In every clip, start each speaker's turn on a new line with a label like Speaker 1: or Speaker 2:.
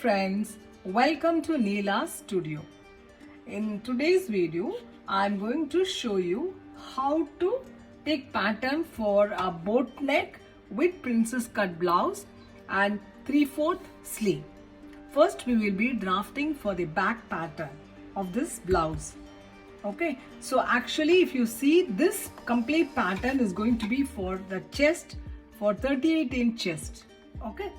Speaker 1: friends, welcome to Neela's studio. In today's video, I'm going to show you how to take pattern for a boat neck with princess cut blouse and 3/4 sleeve. First, we will be drafting for the back pattern of this blouse. Okay, so actually if you see, this complete pattern is going to be for the chest, for 38-inch chest. Okay.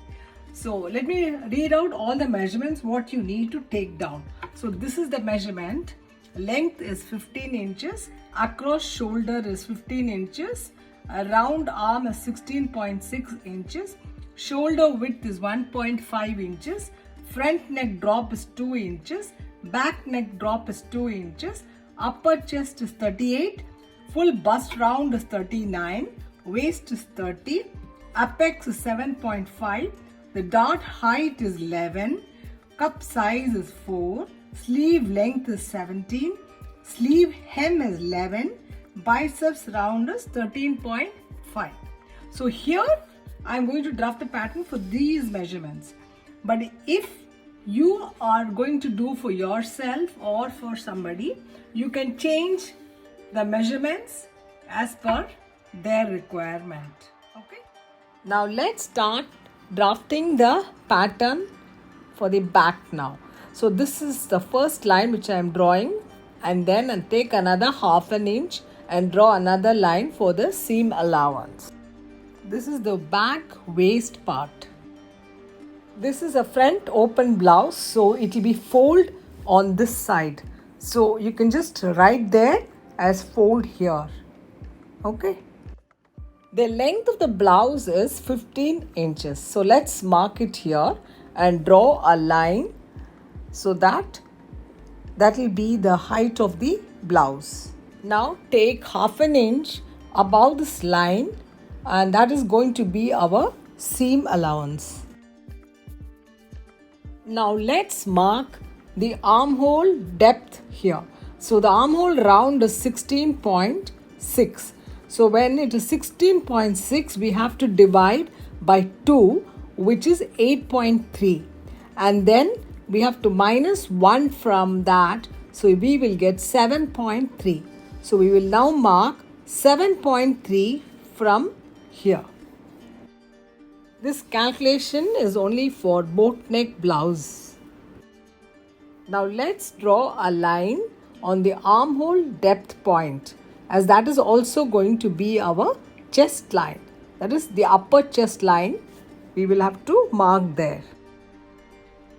Speaker 1: So let me read out all the measurements what you need to take down. So this is the measurement. Length is 15 inches, across shoulder is 15 inches, around arm is 16.6 inches, shoulder width is 1.5 inches, front neck drop is 2 inches, back neck drop is 2 inches, upper chest is 38, full bust round is 39, waist is 30, apex is 7.5, the dart height is 11, cup size is 4, sleeve length is 17, sleeve hem is 11, biceps round is 13.5. So here I am going to draft the pattern for these measurements. But if you are going to do for yourself or for somebody, you can change the measurements as per their requirement. Okay. Now let's start drafting the pattern for the back now. So this is the first line which I am drawing, and then I'll take another 1/2 inch and draw another line for the seam allowance. This is the back waist part. This is a front open blouse, so it will be fold on this side. So you can just write there as fold here. Okay. The length of the blouse is 15 inches. So let's mark it here and draw a line so that will be the height of the blouse. Now take 1/2 inch above this line, and that is going to be our seam allowance. Now let's mark the armhole depth here. So the armhole round is 16.6. So when it is 16.6, we have to divide by 2, which is 8.3. And then we have to minus 1 from that. So we will get 7.3. So we will now mark 7.3 from here. This calculation is only for boat neck blouse. Now let's draw a line on the armhole depth point, as that is also going to be our chest line. That is the upper chest line. We will have to mark there.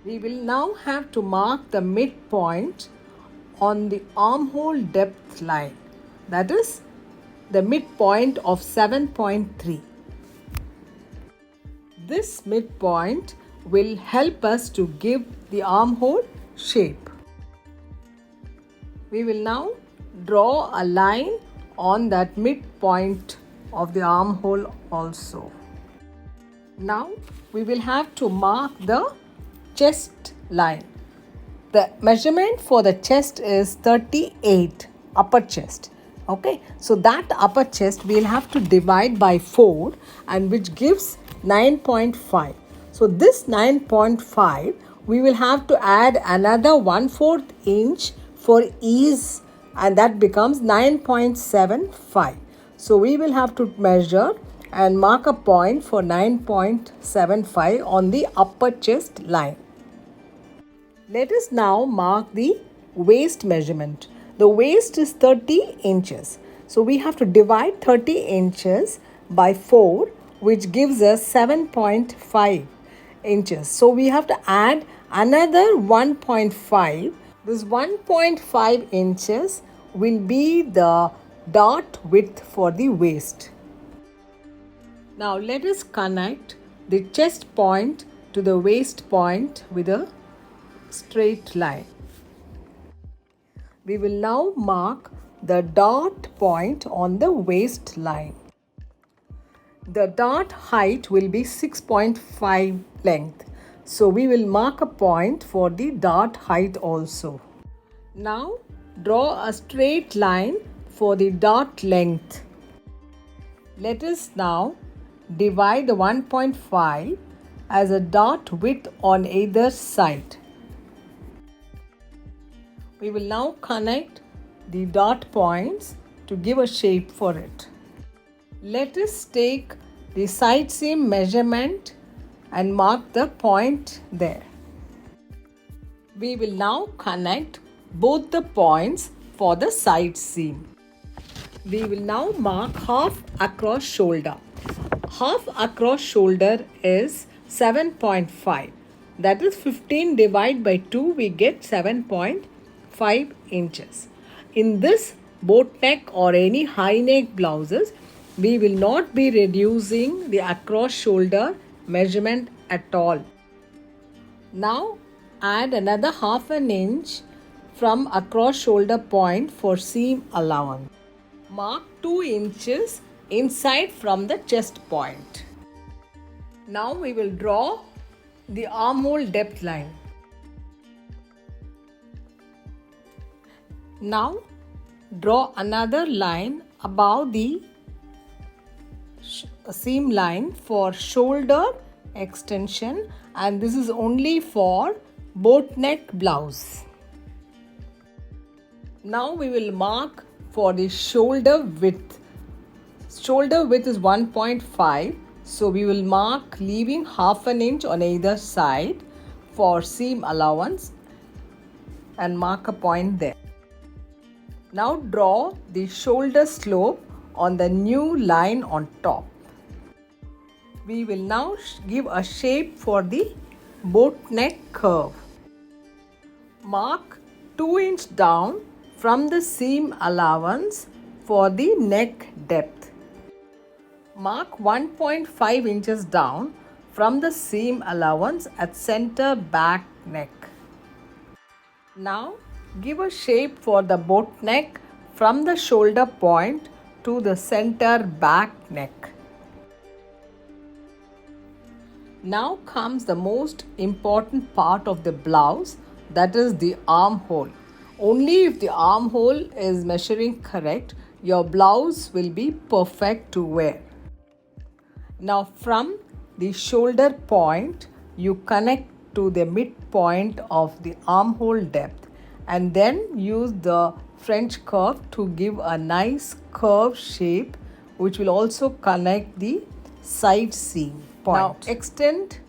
Speaker 1: We will now have to mark the midpoint on the armhole depth line. That is the midpoint of 7.3. This midpoint will help us to give the armhole shape. We will now draw a line on that midpoint of the armhole also. Now we will have to mark the chest line. The measurement for the chest is 38, upper chest. Okay, so that upper chest we will have to divide by 4, and which gives 9.5. So this 9.5 we will have to add another 1/4 inch for ease, and that becomes 9.75. So we will have to measure and mark a point for 9.75 on the upper chest line. Let us now mark the waist measurement. The waist is 30 inches. So we have to divide 30 inches by 4, which gives us 7.5 inches. So we have to add another 1.5. This 1.5 inches will be the dart width for the waist. Now let us connect the chest point to the waist point with a straight line. We will now mark the dart point on the waist line. The dart height will be 6.5 length. So we will mark a point for the dart height also. Now draw a straight line for the dart length. Let us now divide the 1.5 as a dart width on either side. We will now connect the dot points to give a shape for it. Let us take the side seam measurement and mark the point there. We will now connect both the points for the side seam. We will now mark half across shoulder. Half across shoulder is 7.5. That is 15 divided by 2, we get 7.5 inches. In this boat neck or any high neck blouses, we will not be reducing the across shoulder measurement at all. Now add another half an inch from across shoulder point for seam allowance. Mark 2 inches inside from the chest point. Now we will draw the armhole depth line. Now draw another line above the seam line for shoulder extension, and this is only for boat neck blouse. Now we will mark for the shoulder width. Shoulder width is 1.5, so we will mark leaving half an inch on either side for seam allowance and mark a point there. Now draw the shoulder slope on the new line on top. We will now give a shape for the boat neck curve. Mark 2 inch down from the seam allowance for the neck depth. Mark 1.5 inches down from the seam allowance at center back neck. Now give a shape for the boat neck from the shoulder point to the center back neck. Now comes the most important part of the blouse, that is the armhole. Only if the armhole is measuring correct, your blouse will be perfect to wear. Now from the shoulder point, you connect to the midpoint of the armhole depth and then use the French curve to give a nice curve shape, which will also connect the side seam point. Now extend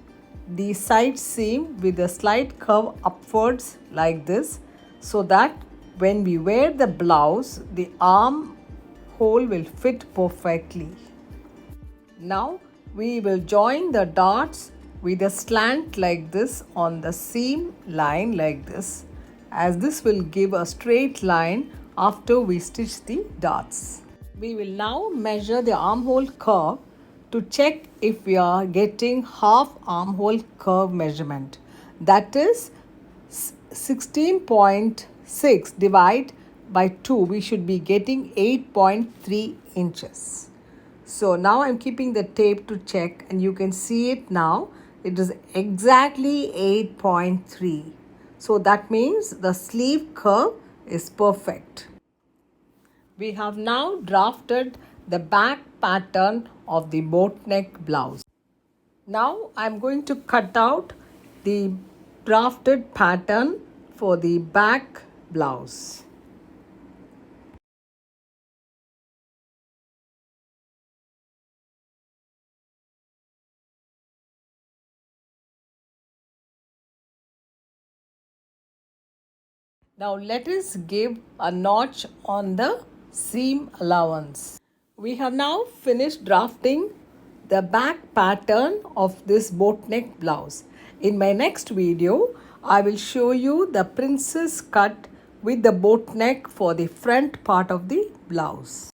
Speaker 1: the side seam with a slight curve upwards like this, so that when we wear the blouse, the armhole will fit perfectly. Now we will join the darts with a slant like this on the seam line like this, as this will give a straight line after we stitch the darts. We will now measure the armhole curve to check if we are getting half armhole curve measurement. That is 16.6 divided by 2. We should be getting 8.3 inches. So now I'm keeping the tape to check, and you can see it now. It is exactly 8.3. So that means the sleeve curve is perfect. We have now drafted the back pattern of the boat neck blouse. Now I'm going to cut out the drafted pattern for the back blouse. Now let us give a notch on the seam allowance. We have now finished drafting the back pattern of this boat neck blouse. In my next video, I will show you the princess cut with the boat neck for the front part of the blouse.